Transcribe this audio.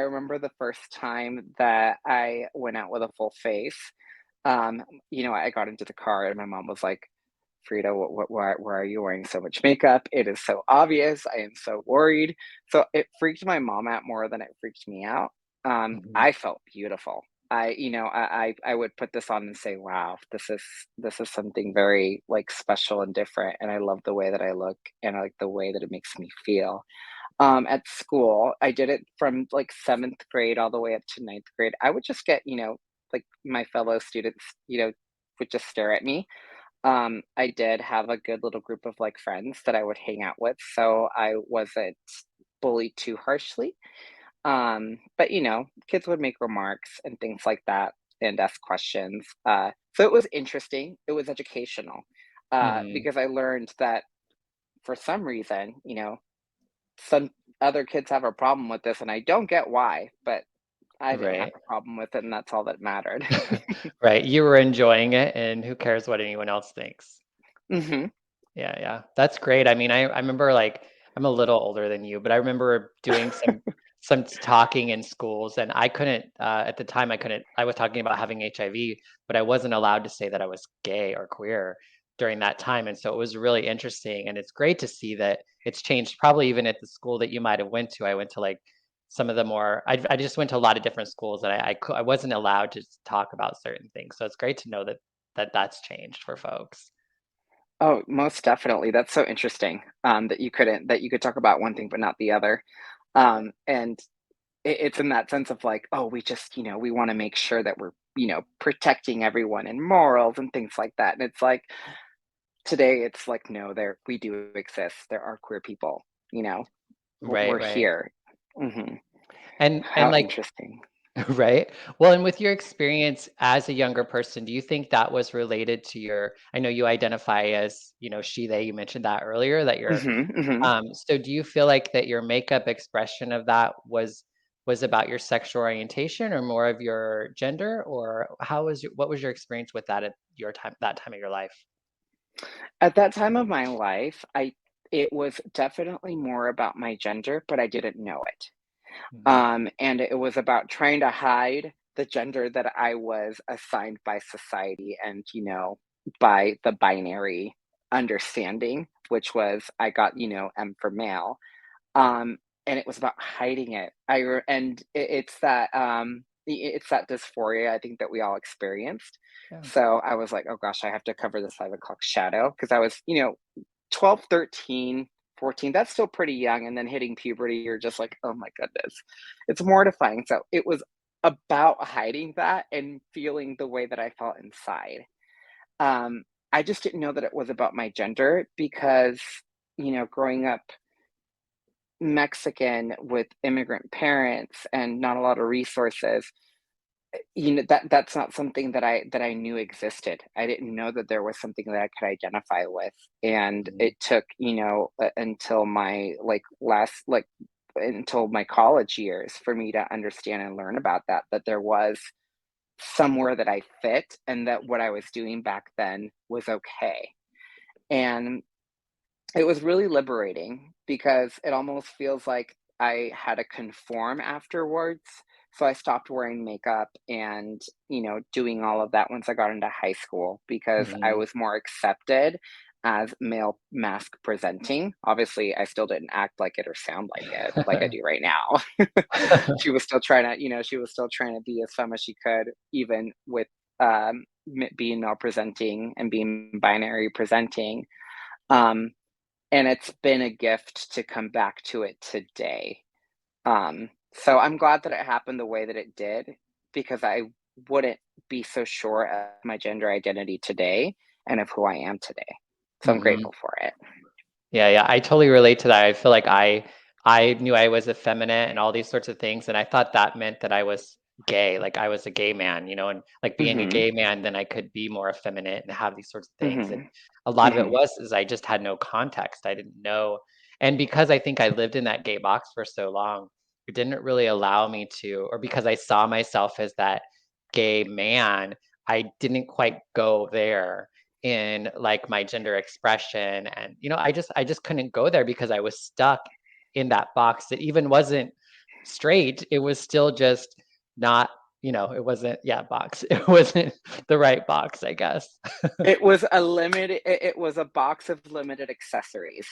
I remember the first time that I went out with a full face. Um, I got into the car and my mom was like, "Frida, why are you wearing so much makeup? It is so obvious. I am so worried." So it freaked my mom out more than it freaked me out. Mhm. I felt beautiful. I would put this on and say, "Wow, this is something very like special and different." And I love the way that I look and I like the way that it makes me feel. At school. I did it from like seventh grade all the way up to ninth grade. I would just get, like my fellow students, would just stare at me. I did have a good little group of like friends that I would hang out with, so I wasn't bullied too harshly. But kids would make remarks and things like that and ask questions. So it was interesting. It was educational Mhm. because I learned that for some reason, some other kids have a problem with this, and I don't get why, but I didn't have Right. a problem with it, and that's all that mattered. Right, you were enjoying it, and who cares what anyone else thinks. Mhm. Yeah, yeah. That's great. I mean, I remember, like I'm a little older than you, but I remember doing some talking in schools, and I couldn't, at the time, I was talking about having HIV, but I wasn't allowed to say that I was gay or queer during that time, and so it was really interesting, and it's great to see that it's changed probably even at the school that you might have went to. I went to, like, some of the more I just went to a lot of different schools, and I wasn't allowed to talk about certain things, so it's great to know that that's changed for folks. Oh, most definitely, that's so interesting, that you could talk about one thing but not the other. And it's in that sense of like, "Oh, we just, we wanna make sure that we're, protecting everyone and morals and things like that," and it's like, today, it's like, "No, we do exist, there are queer people," you know? Right, We're right. here. Mhm. And How like interesting. right? Well, and with your experience as a younger person, do you think that was related to your I know you identify as, she, they, you mentioned that earlier that you're Mhm, mhm. so do you feel like that your makeup expression of that was about your sexual orientation or more of your gender? Or what was your experience with that at your time that time of your life? At that time of my life, I it was definitely more about my gender, but I didn't know it. Mhm. And it was about trying to hide the gender that I was assigned by society and, by the binary understanding, which was I got, M for male. Um, and it was about hiding it. And it's that dysphoria I think that we all experienced. Yeah. So I was like, oh gosh, I have to cover this 5 o'clock shadow because I was, 12, 13, 14. That's still pretty young. And then hitting puberty, you're just like, oh my goodness. It's mortifying. So it was about hiding that and feeling the way that I felt inside. I just didn't know that it was about my gender because, growing up Mexican with immigrant parents and not a lot of resources, that's not something that I knew existed. I didn't know that there was something that I could identify with, and Mhm. it took, until my, until my college years for me to understand and learn about that there was somewhere that I fit and that what I was doing back then was okay. And it was really liberating because it almost feels like I had to conform afterwards. So I stopped wearing makeup and, doing all of that once I got into high school because I Mhm. was more accepted as male mask presenting. Obviously, I still didn't act like it or sound like I do right now. She was still trying to be as femme as she could, even with being male presenting and being binary presenting. Um, and it's been a gift to come back to it today. So I'm glad that it happened the way that it did because I wouldn't be so sure of my gender identity today and of who I am today. So I'm Mhm. grateful for it. Yeah, yeah, I totally relate to that. I feel like I knew I was effeminate and all these sorts of things, and I thought that meant that I was gay, like I was a gay man, and like being a Mhm. gay man, then I could be more effeminate and have these sorts of things. And Mhm. a lot of it Mhm. was is I just had no context. I didn't know. And because I think I lived in that gay box for so long, it didn't really allow me to, or because I saw myself as that gay man, I didn't quite go there in like my gender expression. And I just couldn't go there because I was stuck in that box that even wasn't straight, it was still just not, it wasn't, yeah, box. It wasn't the right box, I guess. It was a limited it was a box of limited accessories.